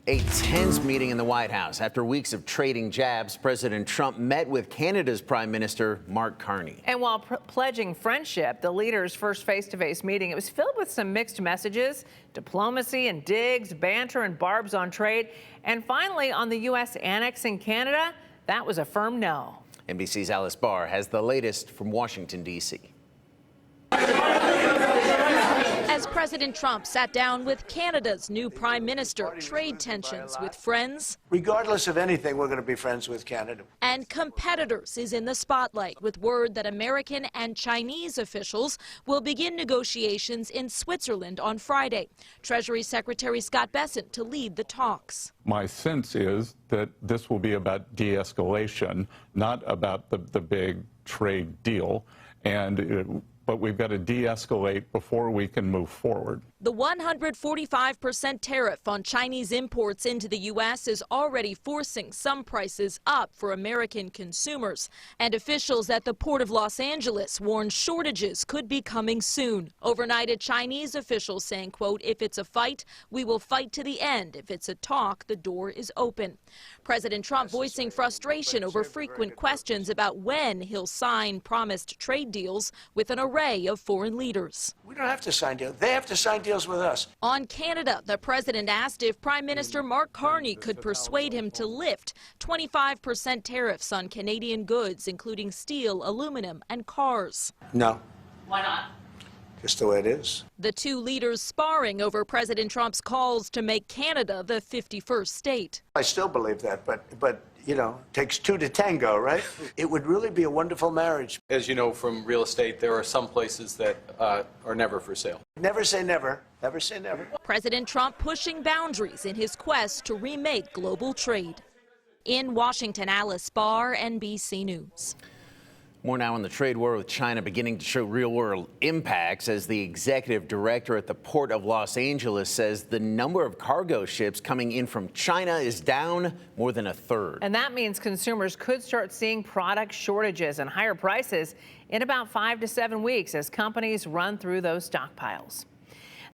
A tense meeting in the White House. After weeks of trading jabs, President Trump met with Canada's Prime Minister Carney. And while pledging friendship, the leaders' first face-to-face meeting, it was filled with some mixed messages, diplomacy and digs, banter and barbs on trade. And finally, on the U.S. annexing Canada, that was a firm no. NBC's Alice Barr has the latest from Washington, D.C. As President Trump sat down with Canada's new Prime Minister, trade tensions with friends. Regardless of anything, we're going to be friends with Canada. And competitors is in the spotlight with word that American and Chinese officials will begin negotiations in Switzerland on Friday. Treasury Secretary Scott Bessent to lead the talks. My sense is that this will be about de-escalation, not about the big trade deal. But we've got to de-escalate before we can move forward. The 145% tariff on Chinese imports into the U.S. is already forcing some prices up for American consumers. And officials at the Port of Los Angeles warn shortages could be coming soon. Overnight, a Chinese official saying, quote, "If it's a fight, we will fight to the end. If it's a talk, the door is open." President Trump voicing frustration over frequent questions about when he'll sign promised trade deals with an array of foreign leaders. We don't have to sign deals. They have to sign deals with us. On Canada, the president asked if Prime Minister Carney could persuade him to lift 25% tariffs on Canadian goods, including steel, aluminum, and cars. No. Why not? Just the way it is. The two leaders sparring over President Trump's calls to make Canada the 51st state. I still believe that, but you know, takes two to tango, right? It would really be a wonderful marriage. As you know from real estate, there are some places that are never for sale. Never say never. Never say never. President Trump pushing boundaries in his quest to remake global trade. In Washington, Alice Barr, NBC News. More now on the trade war with China beginning to show real-world impacts as the executive director at the Port of Los Angeles says the number of cargo ships coming in from China is down more than a third. And that means consumers could start seeing product shortages and higher prices in about 5 to 7 weeks as companies run through those stockpiles.